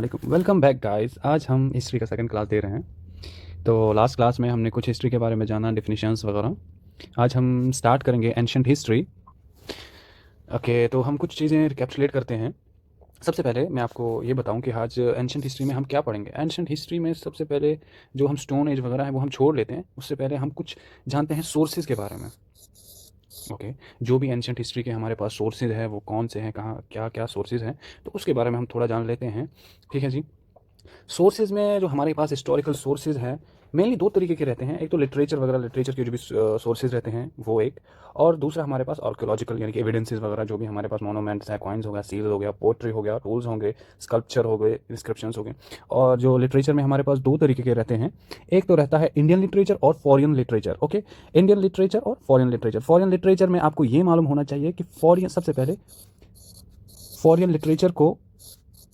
वालेकुम, welcome back guys. आज हम हिस्ट्री का सेकंड क्लास दे रहे हैं। तो लास्ट क्लास में हमने कुछ हिस्ट्री के बारे में जाना, डेफिनेशंस वगैरह। आज हम स्टार्ट करेंगे एंशिएंट हिस्ट्री। ओके, तो हम कुछ चीज़ें रिकैप्चुलेट करते हैं। सबसे पहले मैं आपको ये बताऊं कि आज एंशिएंट हिस्ट्री में हम क्या पढ़ेंगे। एंशिएंट हिस्ट्री में सबसे पहले जो हम स्टोन एज वगैरह है वो हम छोड़ लेते हैं। उससे पहले हम कुछ जानते हैं सोर्सेज के बारे में। ओके, जो भी एंशिएंट हिस्ट्री के हमारे पास सोर्सेज है वो कौन से हैं, कहाँ क्या क्या सोर्सेज हैं, तो उसके बारे में हम थोड़ा जान लेते हैं। ठीक है जी। सोर्सेज में जो हमारे पास हिस्टोरिकल सोर्सेज हैं, मेनली दो तरीके के रहते हैं। एक तो लिटरेचर वगैरह, लिटरेचर के जो भी सोर्सेज रहते हैं वो एक, और दूसरा हमारे पास आर्कियोलॉजिकल यानी कि एविडेंसेस वगैरह, जो भी हमारे पास मोनूमेंट्स हैं, कॉइन्स हो गया, सील्स हो गया, पोट्री हो गया, टूल्स होंगे, स्कल्पचर हो गए, इंस्क्रिप्शंस हो गए। और जो लिटरेचर में हमारे पास दो तरीके के रहते हैं। एक तो रहता है इंडियन लिटरेचर और foreign literature. Okay, Indian literature और फॉरेन लिटरेचर। फॉरेन लिटरेचर में आपको ये मालूम होना चाहिए कि फॉरेन, सबसे पहले फॉरेन लिटरेचर को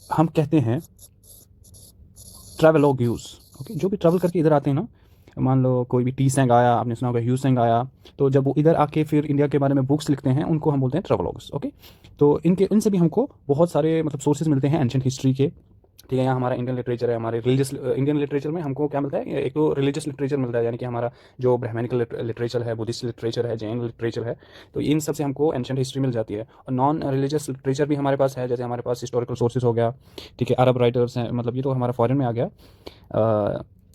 हम कहते हैं ट्रैवलॉग्यूज। ओके, जो भी ट्रैवल करके इधर आते हैं ना, मान लो कोई भी टी सेंग आया, आपने सुना होगा ह्यू सेंग आया, तो जब वो इधर आके फिर इंडिया के बारे में बुक्स लिखते हैं उनको हम बोलते हैं ट्रैवलॉग्स। ओके, तो इनसे भी हमको बहुत सारे मतलब सोर्सेज मिलते हैं एंशिएंट हिस्ट्री के। ठीक है, यहाँ हमारा इंडियन लिटरेचर है, हमारे रिलीजियस इंडियन लिटरेचर में हमको क्या मिलता है, एक तो रिलीजियस लिटरेचर मिलता है, यानी कि हमारा जो ब्राह्मणिकल लिटरेचर है, बुद्धिस्ट लिटरेचर है, जैन लिटरेचर है, तो इन सब से हमको एंशिएंट हिस्ट्री मिल जाती है। और नॉन रिलीजियस लिटरेचर भी हमारे पास है, जैसे हमारे पास हिस्टोरिकल सोर्सेज हो गया। ठीक है, अरब राइटर्स हैं, मतलब ये तो हमारा फॉरेन में आ गया।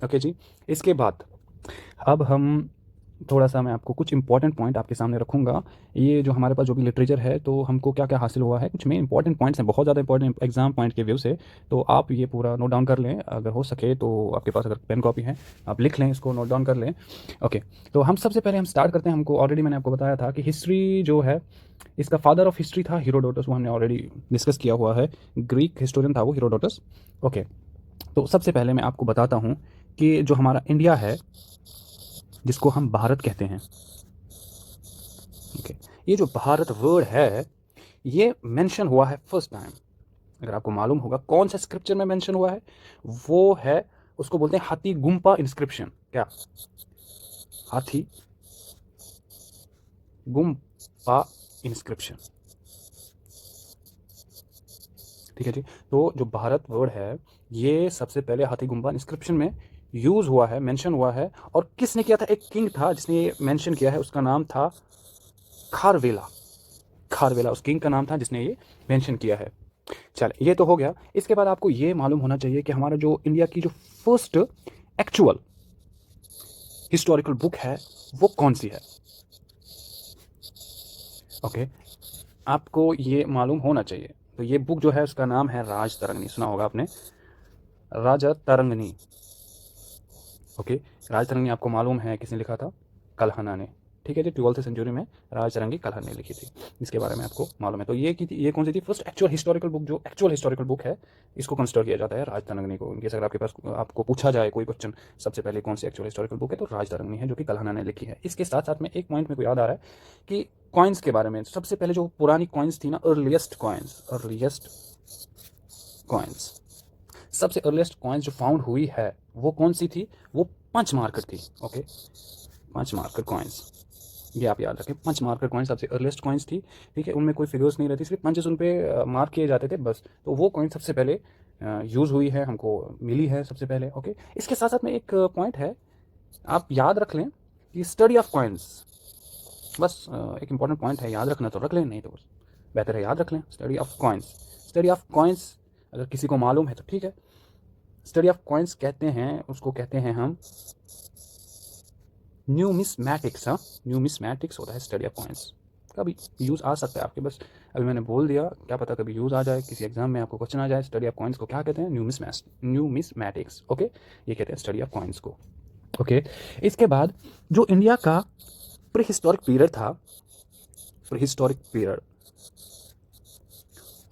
ओके जी। इसके बाद अब हम थोड़ा सा, मैं आपको कुछ इंपॉर्टेंट पॉइंट आपके सामने रखूँगा। ये जो हमारे पास जो भी लिटरेचर है, तो हमको क्या क्या हासिल हुआ है, कुछ मेन इंपॉर्टेंट पॉइंट्स हैं, बहुत ज़्यादा इंपॉर्टेंट एग्जाम पॉइंट के व्यू से। तो आप ये पूरा नोट डाउन कर लें, अगर हो सके तो आपके पास अगर पेन कॉपी है आप लिख लें, इसको नोट डाउन कर लें। ओके, तो हम सबसे पहले हम स्टार्ट करते हैं। हमको ऑलरेडी मैंने आपको बताया था कि हिस्ट्री जो है, इसका फादर ऑफ हिस्ट्री था हीरोडोटस, वो हमने ऑलरेडी डिस्कस किया हुआ है। ग्रीक हिस्टोरियन था वो हीरोडोटस। ओके, तो सबसे पहले मैं आपको बताता हूँ कि जो हमारा इंडिया है, जिसको हम भारत कहते हैं, ओके, ये जो भारत वर्ड है ये मेंशन हुआ है फर्स्ट टाइम, अगर आपको मालूम होगा कौन सा स्क्रिप्चर में मेंशन हुआ है, वो है, उसको बोलते हैं हाथी गुम्पा इंस्क्रिप्शन। क्या? हाथी गुम्पा इंस्क्रिप्शन। ठीक है जी। तो जो भारत वर्ड है ये सबसे पहले हाथी गुम्पा इंस्क्रिप्शन में यूज हुआ है, मेंशन हुआ है। और किसने किया था? एक किंग था जिसने ये मेंशन किया है, उसका नाम था खारवेला। खारवेला उस किंग का नाम था जिसने ये मेंशन किया है। चल, ये तो हो गया। इसके बाद आपको ये मालूम होना चाहिए कि हमारा जो इंडिया की जो फर्स्ट एक्चुअल हिस्टोरिकल बुक है वो कौन सी है। ओके, आपको ये मालूम होना चाहिए। तो ये बुक जो है उसका नाम है राज तरंगिणी, सुना होगा आपने, राजा तरंगिणी। ओके, राज तरंगिणी आपको मालूम है किसने लिखा था? कल्हना ने। ठीक है जी, 12th सेंचुरी में राज तरंगी कल्हन ने लिखी थी, इसके बारे में आपको मालूम है। तो ये की थी, ये कौन सी थी फर्स्ट एक्चुअल हिस्टोरिकल बुक, जो एक्चुअल हिस्टोरिकल बुक है, इसको कंसिडर किया जाता है राज तरंगिणी को। इनकेस अगर आपके पास आपको पूछा जाए कोई क्वेश्चन, सबसे पहले कौन सी एक्चुअल हिस्टोरिकल बुक है, तो राज तरंगिणी है, जो कि कल्हना ने लिखी है। इसके साथ साथ में एक पॉइंट मेरे को याद आ रहा है कि कॉइन्स के बारे में, सबसे पहले जो पुरानी कॉइन्स थी ना, अर्लीस्ट कॉइन्स, सबसे अर्लीस्ट कॉइन्स जो फाउंड हुई है वो कौन सी थी? वो पंच मार्कर थी। ओके, पंच मार्कर कॉइन्स, ये आप याद रखें। पंच मार्कर कॉइन्स सबसे अर्लीस्ट कॉइन्स थी। ठीक है, उनमें कोई फिगर्स नहीं रहती, सिर्फ पंचेस उन पे मार्क किए जाते थे बस। तो वो कॉइन सबसे पहले यूज़ हुई है, हमको मिली है सबसे पहले। ओके, इसके साथ साथ में एक पॉइंट है, आप याद रख लें कि स्टडी ऑफ कॉइन्स, बस एक इंपॉर्टेंट पॉइंट है, याद रखना तो रख लें, नहीं तो बस बेहतर है याद रख लें। Study of coins, study of coins अगर किसी को मालूम है तो ठीक है। स्टडी ऑफ कॉइन्स कहते हैं, उसको कहते हैं हम न्यूमिस्मैटिक्स। हाँ, न्यूमिस्मैटिक्स होता है स्टडी ऑफ कॉइन्स। कभी यूज़ आ सकता है आपके, बस अभी मैंने बोल दिया, क्या पता कभी यूज़ आ जाए, किसी एग्जाम में आपको क्वेश्चन आ जाए। स्टडी ऑफ कॉइन्स को क्या कहते हैं? न्यूमिस्मैटिक्स। ओके, ये कहते हैं स्टडी ऑफ कॉइन्स को। ओके, इसके बाद जो इंडिया का प्री हिस्टोरिक पीरियड था, pre historic period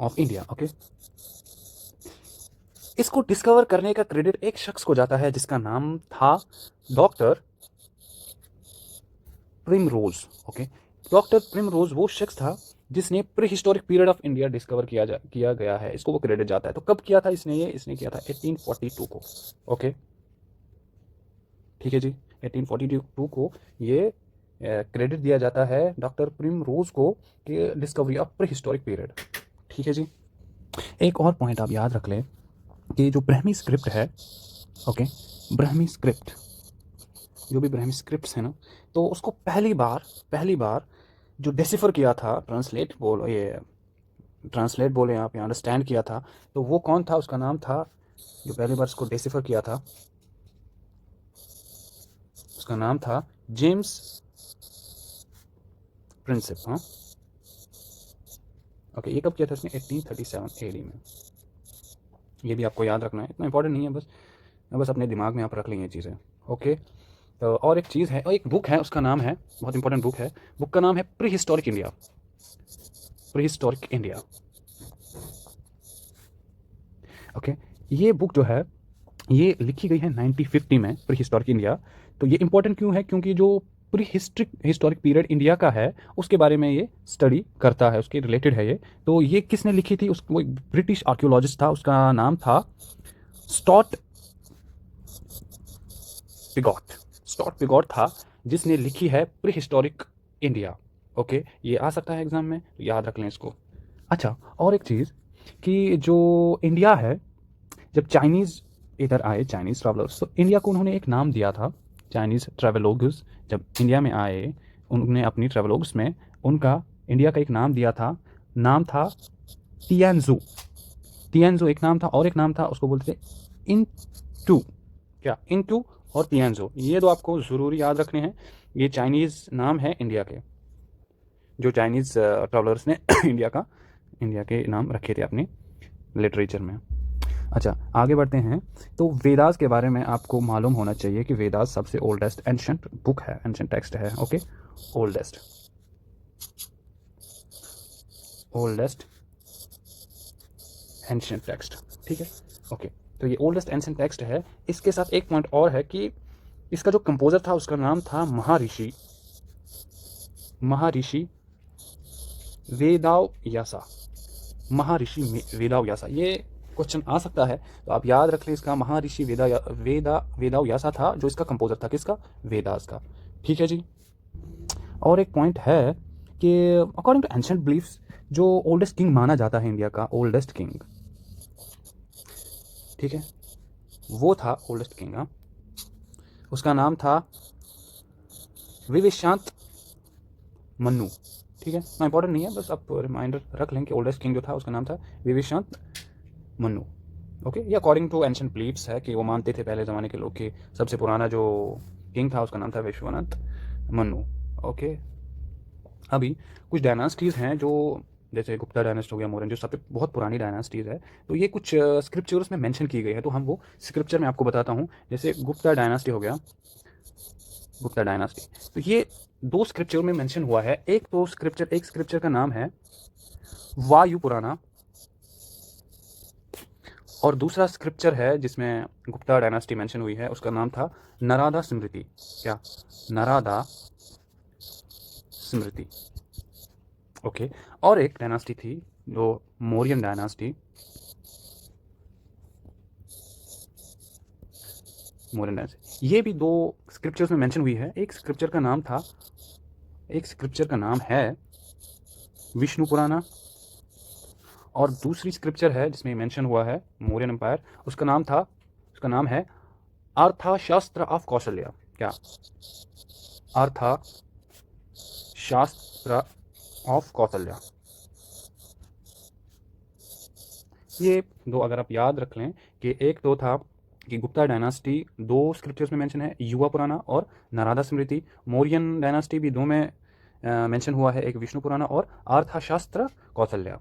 of India, okay, इसको डिस्कवर करने का क्रेडिट एक शख्स को जाता है जिसका नाम था doctor primrose. Okay, doctor primrose वो शख्स था जिसने pre historic period of India discover किया गया है, इसको वो क्रेडिट जाता है। तो कब किया था इसने? इसने किया था 1842 को। ओके, ठीक है जी, 1842 को ये क्रेडिट दिया जाता है डॉक्टर प्रिमरोज को कि discovery of pre historic period. ठीक है जी। एक और पॉइंट आप याद रख लें कि जो ब्राह्मी स्क्रिप्ट है, ओके, ब्राह्मी स्क्रिप्ट, जो भी ब्राह्मी स्क्रिप्ट्स है ना, तो उसको पहली बार जो डिसिफर किया था, ट्रांसलेट बोले आप या अंडरस्टैंड किया था, तो वो कौन था? उसका नाम था, जो पहली बार इसको डिसिफर किया था, उसका नाम था जेम्स प्रिंसिप। हाँ, ओके, ये कब किया था इसने? 1837 एडी में। ये भी आपको याद रखना है, इतना इंपॉर्टेंट नहीं है, बस अपने दिमाग में आप रख लेंगे चीज़ें। ओके, तो और एक चीज़ है, और एक बुक है, उसका नाम है, बहुत इंपॉर्टेंट बुक है, बुक का नाम है pre historic India. Pre historic India, okay. ये बुक जो है, ये लिखी गई है 1950 में, प्री हिस्टोरिक इंडिया। तो ये इंपॉर्टेंट क्यों है? क्योंकि जो प्री हिस्टोरिक पीरियड इंडिया का है, उसके बारे में ये स्टडी करता है, उसके रिलेटेड है ये। तो ये किसने लिखी थी? वो एक ब्रिटिश आर्कियोलॉजिस्ट था, उसका नाम था स्टॉट पिगॉट। स्टॉट पिगॉट था जिसने लिखी है प्री हिस्टोरिक इंडिया। ओके, ये आ सकता है एग्जाम में, तो याद रख लें इसको। अच्छा, और एक चीज़ कि जो इंडिया है, जब चाइनीज़ इधर आए, चाइनीज़ ट्रैवलर्स, तो इंडिया को उन्होंने एक नाम दिया था। चाइनीज़ ट्रैवलोग्स जब इंडिया में आए, उन्होंने अपनी ट्रैवलोग्स में उनका इंडिया का एक नाम दिया था, नाम था तियानजू। तियानजू एक नाम था, और एक नाम था, उसको बोलते थे इन टू। क्या? इन टू और तियानजू, ये दो आपको ज़रूरी याद रखने हैं। ये चाइनीज़ नाम है इंडिया के, जो चाइनीज़ ट्रैवलर्स ने इंडिया के नाम रखे थे अपने लिटरेचर में। अच्छा, आगे बढ़ते हैं। तो वेदास के बारे में आपको मालूम होना चाहिए कि वेदास सबसे ओल्डेस्ट एंशंट बुक है, एंशंट टेक्स्ट है। ओके, ओल्डेस्ट एंशंट टेक्स्ट, ठीक है। ओके, तो ये ओल्डेस्ट एंशंट टेक्स्ट है। इसके साथ एक पॉइंट और है कि इसका जो कंपोजर था, उसका नाम था महर्षि वेदाव्यासा। महर्षि वेदाव्यासा, ये क्वेश्चन आ सकता है, तो आप याद रख लें, इसका महर्षि वेदाव्यासा था जो इसका कंपोजर था, किसका? वेदास का। ठीक है जी। और एक पॉइंट है कि अकॉर्डिंग टू एंशिएंट बिलीफ्स, जो ओल्डेस्ट किंग माना जाता है इंडिया का, ओल्डेस्ट किंग, ठीक है, वो था ओल्डेस्ट किंग। हाँ, उसका नाम था विवेशांत मन्नू। ठीक है, इतना इंपॉर्टेंट नहीं है, बस आप रिमाइंडर रख लें कि ओल्डेस्ट किंग जो था उसका नाम था विवेशांत मन्नू। ओके, ये अकॉर्डिंग टू एंशिएंट बिलीफ्स है कि वो मानते थे पहले ज़माने के लोग कि सबसे पुराना जो किंग था उसका नाम था विश्वनाथ मन्नू। ओके, अभी कुछ डायनास्टीज़ हैं जो, जैसे गुप्ता डायनास्ट हो गया, मौर्यन, जो सबसे बहुत पुरानी डायनास्टीज़ है, तो ये कुछ स्क्रिप्चर्स में मेंशन की गई है, तो हम वो स्क्रिप्चर में आपको बताता हूँ। जैसे गुप्ता डायनास्टी हो गया, गुप्ता डायनास्टी, तो ये दो स्क्रिप्चर में मेंशन हुआ है। एक स्क्रिप्चर का नाम है वायु पुराना, और दूसरा स्क्रिप्चर है जिसमें गुप्ता डायनास्टी मेंशन हुई है, उसका नाम था नरादा स्मृति। क्या? नरादा स्मृति। ओके, और एक डायनास्टी थी जो मौर्यन डायनास्टी, ये भी दो स्क्रिप्चर्स में मेंशन हुई है। एक स्क्रिप्चर का नाम है विष्णु पुराना, और दूसरी स्क्रिप्चर है जिसमें मेंशन हुआ है मौर्यन एम्पायर, उसका नाम है अर्थशास्त्र ऑफ कौशल्या। क्या? अर्थशास्त्र ऑफ कौशल्या। ये दो अगर आप याद रख लें कि एक तो था कि गुप्ता डायनास्टी दो स्क्रिप्चर्स में मेंशन है, युवा पुराना और नारदा स्मृति। मौर्यन डायनास्टी भी दो में मेंशन हुआ है, एक विष्णु पुराना और अर्थशास्त्र कौशल्या।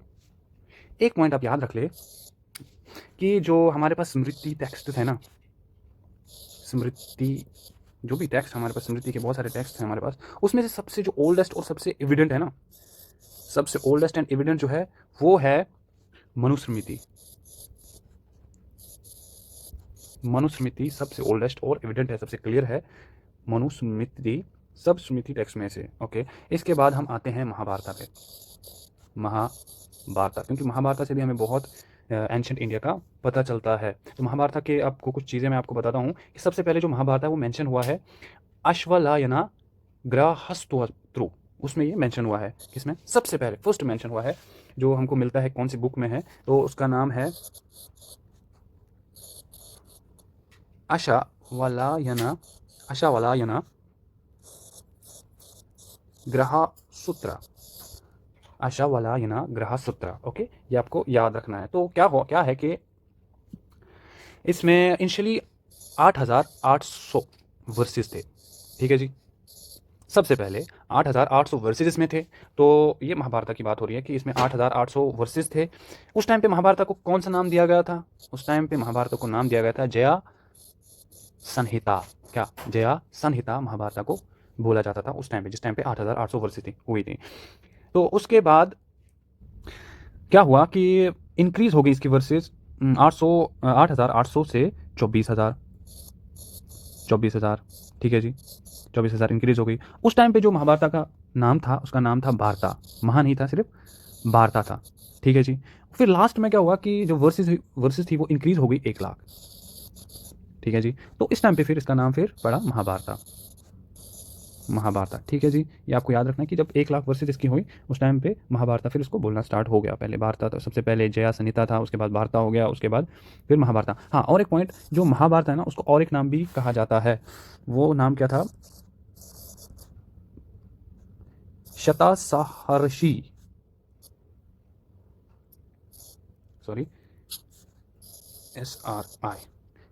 एक पॉइंट आप याद रख ले कि जो हमारे पास स्मृति टेक्स्ट है ना, स्मृति जो भी टेक्स्ट हमारे पास, स्मृति के बहुत सारे टेक्स्ट हैं हमारे पास, उसमें से सबसे जो ओल्डेस्ट और सबसे एविडेंट है ना, सबसे ओल्डेस्ट एंड एविडेंट जो है वो है मनुस्मृति। मनुस्मृति सबसे ओल्डेस्ट और एविडेंट है, सबसे क्लियर है मनुस्मृति सब स्मृति टेक्स्ट में से। ओके, इसके बाद हम आते हैं महाभारत पे। महाभारत, क्योंकि महाभारत से भी हमें बहुत एंशिएंट इंडिया का पता चलता है। तो महाभारत के आपको कुछ चीज़ें मैं आपको बताता हूँ कि सबसे पहले जो महाभारत है वो मेंशन हुआ है अश्वलायना गृहस्थोत्रु, उसमें ये मेंशन हुआ है। किसमें? सबसे पहले फर्स्ट मेंशन हुआ है, जो हमको मिलता है कौन सी बुक में है, तो उसका नाम है अशावलायना अशावलायना ग्रह सूत्र, अशावलायना ग्रह सूत्र। ओके, ये आपको याद रखना है। तो क्या है कि इसमें इनिशियली 8,800 वर्सेस थे, ठीक है जी। सबसे पहले 8,800 वर्सेस इसमें थे। तो ये महाभारत की बात हो रही है कि इसमें 8,800 वर्सेस थे। उस टाइम पे महाभारत को कौन सा नाम दिया गया था? उस टाइम पे महाभारत को नाम दिया गया था जया संहिता। क्या? जया संहिता महाभारत को बोला जाता था उस टाइम पे, जिस टाइम पे 8,800 वर्सेस हुई थी। तो उसके बाद क्या हुआ कि इंक्रीज हो गई इसकी वर्सेस 8,800 से 24,000, ठीक है जी। 24,000 इंक्रीज हो गई। उस टाइम पे जो महाभारत का नाम था उसका नाम था वार्ता। महा नहीं था, सिर्फ वार्ता था, ठीक है जी। फिर लास्ट में क्या हुआ कि जो वर्सेस थी वो इंक्रीज हो गई 1 लाख, ठीक है जी। तो इस टाइम पे फिर इसका नाम फिर पड़ा महाभारत, ठीक है जी। ये आपको याद रखना है कि जब 1 लाख वर्सेस इसकी हुई उस टाइम पे महाभारत फिर इसको बोलना स्टार्ट हो गया। पहले वार्ता, तो सबसे पहले जया संहिता था, उसके बाद वार्ता हो गया, उसके बाद फिर महाभारत। हाँ, और एक पॉइंट, जो महाभारत है ना उसको और एक नाम भी कहा जाता है। वो नाम क्या था? शतासहर्षि, सॉरी, SRI,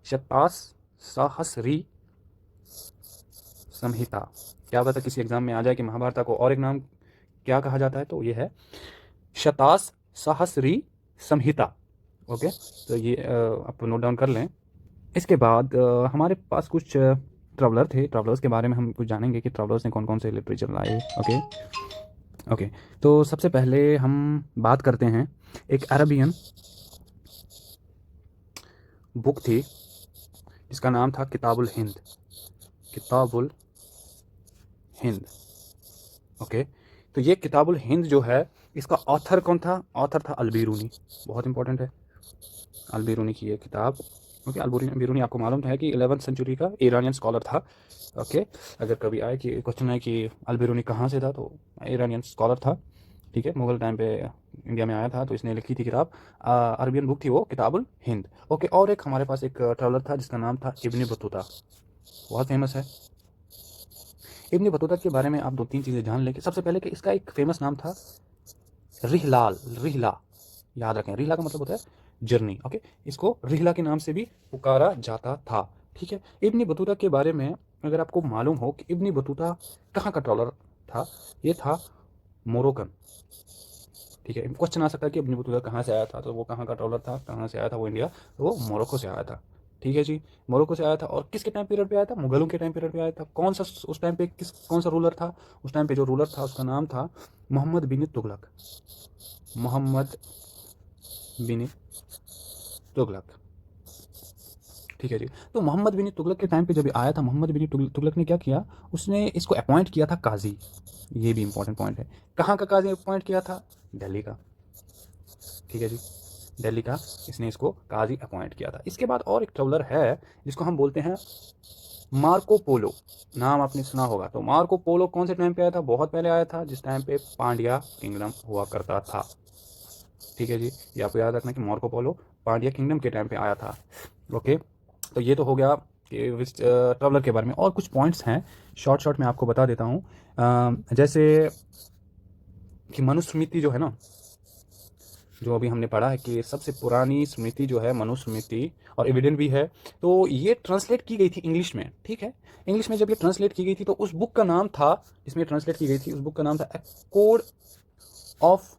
शतासहस्री संहिता। क्या पता किसी एग्जाम में आ जाए कि महाभारत को और एक नाम क्या कहा जाता है, तो ये है शतासहस्री संहिता। ओके, तो ये आप नोट डाउन कर लें। इसके बाद हमारे पास कुछ ट्रैवलर थे। ट्रैवलर्स के बारे में हम कुछ जानेंगे कि ट्रैवलर्स ने कौन कौन से लिटरेचर लाए। ओके, तो सबसे पहले हम बात करते हैं, एक अरबियन बुक थी जिसका नाम था किताबुल हिंद। ओके, तो ये किताबुल हिंद जो है, इसका ऑथर कौन था? ऑथर था अल-बिरूनी। बहुत इंपॉर्टेंट है, अल-बिरूनी की ये किताब। ओके, अल-बिरूनी आपको मालूम है कि 11वीं सेंचुरी का ईरानियन स्कॉलर था। ओके, अगर कभी आए कि क्वेश्चन है कि अल-बिरूनी कहाँ से था, तो ईरानियन स्कॉलर था, ठीक है। मुगल टाइम पे इंडिया में आया था, तो इसने लिखी थी किताब, अरबियन बुक थी वो किताबुल हिंद। ओके, और एक हमारे पास एक ट्रैवलर था जिसका नाम था इब्न बतूता, बहुत फेमस है। इब्न बतूता के बारे में आप 2-3 चीज़ें जान लें। सबसे पहले कि इसका एक फेमस नाम था रिहला, याद रखें, रिहला का मतलब होता है जर्नी। ओके, इसको रिहला के नाम से भी पुकारा जाता था, ठीक है। इब्न बतूता के बारे में अगर आपको मालूम हो कि इब्न बतूता कहाँ का ट्रॉलर था, ये था मोरक्कन, ठीक है। क्वेश्चन आ सकता है कि इब्न बतूता कहाँ से आया था, तो वो कहाँ का ट्रॉलर था, कहाँ से आया था वो इंडिया, तो वो मोरक्को से आया था, ठीक है जी। मोरक्को से आया था। और किसके टाइम पीरियड पे आया था? मुगलों के टाइम पीरियड पे आया था। कौन सा उस टाइम पे कौन सा रूलर था? उस टाइम पे जो रूलर था उसका नाम था मोहम्मद बिन तुगलक, ठीक है जी। तो मोहम्मद बिन तुगलक के टाइम पे जब आया था, मोहम्मद बिन तुगलक ने क्या किया, उसने इसको अपॉइंट किया था काजी। ये भी इंपॉर्टेंट पॉइंट है। कहाँ का काजी अपॉइंट किया था? दिल्ली का, ठीक है जी, दिल्ली का इसने इसको काजी अपॉइंट किया था। इसके बाद और एक ट्रैवलर है जिसको हम बोलते हैं मार्को पोलो, नाम आपने सुना होगा। तो मार्को पोलो कौन से टाइम पे आया था? बहुत पहले आया था, जिस टाइम पे पांड्या किंगडम हुआ करता था, ठीक है जी। ये आपको याद रखना कि मार्को पोलो पांड्या किंगडम के टाइम पे आया था। ओके, तो ये तो हो गया कि ट्रैवलर के बारे में। और कुछ पॉइंट्स हैं, शॉर्ट में आपको बता देता हूँ। जैसे कि मनुस्मृति जो है ना, जो अभी हमने पढ़ा है कि सबसे पुरानी स्मृति जो है मनुस्मृति, और एविडेंट भी है, तो ये ट्रांसलेट की गई थी इंग्लिश में, ठीक है। इंग्लिश में जब ये ट्रांसलेट की गई थी तो उस बुक का नाम था, जिसमें ट्रांसलेट की गई थी, उस बुक का नाम था ए कोड ऑफ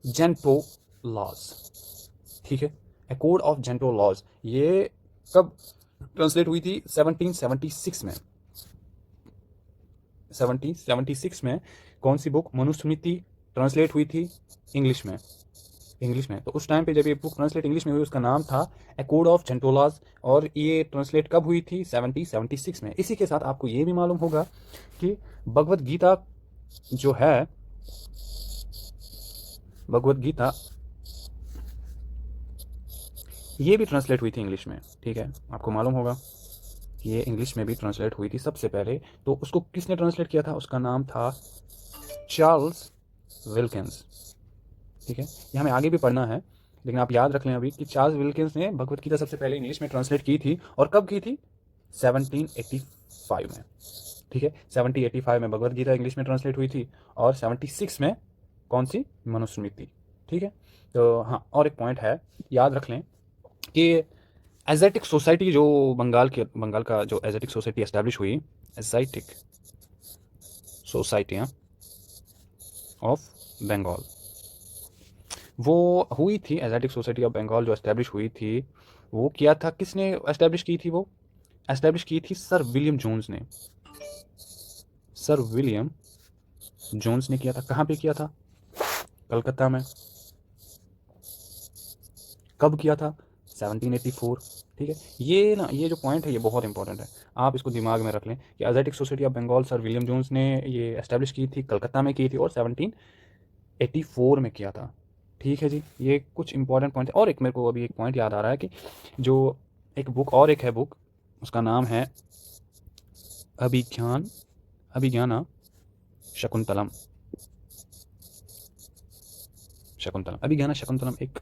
जेंटो लॉज, ठीक है। ए कोड ऑफ जेंटो लॉज, ये कब ट्रांसलेट हुई थी? 1776 में। 1776 में कौन सी बुक? मनुस्मृति ट्रांसलेट हुई थी इंग्लिश में। तो उस टाइम पे जब ये बुक ट्रांसलेट इंग्लिश में हुई, उसका नाम था ए कोड ऑफ जेंटोलाज, और ये ट्रांसलेट कब हुई थी? 1776 में। इसी के साथ आपको ये भी मालूम होगा कि भगवत गीता जो है, भगवत गीता ये भी ट्रांसलेट हुई थी इंग्लिश में, ठीक है। आपको मालूम होगा ये इंग्लिश में भी ट्रांसलेट हुई थी सबसे पहले। तो उसको किसने ट्रांसलेट किया था? उसका नाम था चार्ल्स विल्किंस, ठीक है। ये हमें आगे भी पढ़ना है, लेकिन आप याद रख लें अभी कि चार्ल्स विल्किंस ने भगवत गीता सबसे पहले इंग्लिश में ट्रांसलेट की थी, और कब की थी? 1785 में। ठीक है, 1785 में भगवत गीता इंग्लिश में ट्रांसलेट हुई थी, और 76 में कौन सी? मनुस्मृति। ठीक है, तो हाँ, और एक पॉइंट है, याद रख लें कि एजेटिक सोसाइटी जो बंगाल का जो एजेटिक सोसाइटी एस्टैब्लिश हुई, एजाइटिक सोसाइटी ऑफ बंगाल, वो हुई थी, एजेटिक सोसाइटी ऑफ बंगाल जो एस्टैब्लिश हुई थी, वो किया था, किसने एस्टैब्लिश की थी? वो एस्टैब्लिश की थी सर विलियम जोन्स ने। सर विलियम जोन्स ने किया था। कहाँ पे किया था? कलकत्ता में। कब किया था? 1784। ठीक है, ये ना, ये जो पॉइंट है ये बहुत इंपॉर्टेंट है, आप इसको दिमाग में रख लें कि Asiatic society of Bengal sir William Jones ने ये एस्टैब्लिश की थी, कलकत्ता में की थी, और 1784 में किया था। ठीक है जी, ये कुछ इंपॉर्टेंट पॉइंट है। और एक मेरे को अभी एक पॉइंट याद आ रहा है कि जो एक बुक, और एक है बुक, उसका नाम है अभिज्ञाना शकुंतलम। अभिज्ञाना शकुंतलम एक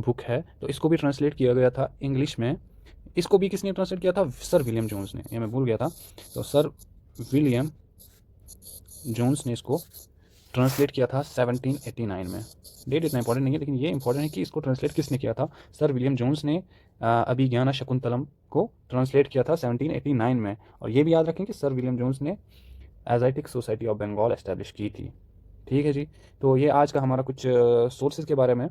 बुक है, तो इसको भी ट्रांसलेट किया गया था इंग्लिश में। इसको भी किसने ट्रांसलेट किया था? सर विलियम जोन्स ने, ये मैं भूल गया था। तो सर विलियम जोन्स ने इसको ट्रांसलेट किया था 1789 में। डेट इतना इंपॉर्टेंट नहीं है, लेकिन ये इंपॉर्टेंट है कि इसको ट्रांसलेट किसने किया था? सर विलियम जोन्स ने अभिज्ञाना शकुंतलम को ट्रांसलेट किया था 1789 में। और ये भी याद रखें कि सर विलियम जोन्स ने एजाइटिक सोसाइटी ऑफ बंगाल एस्टैब्लिश की थी। ठीक है जी, तो ये आज का हमारा कुछ सोर्सेज के बारे में।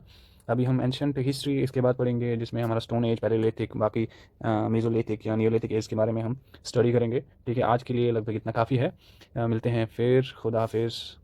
अभी हम एंशंट हिस्ट्री इसके बाद पढ़ेंगे, जिसमें हमारा स्टोन एज, पैलेलिथिक, बाकी मेसोलिथिक या नियोलिथिक एज के बारे में हम स्टडी करेंगे। ठीक है, आज के लिए लगभग इतना काफ़ी है। मिलते हैं फिर, खुदा हाफिज़।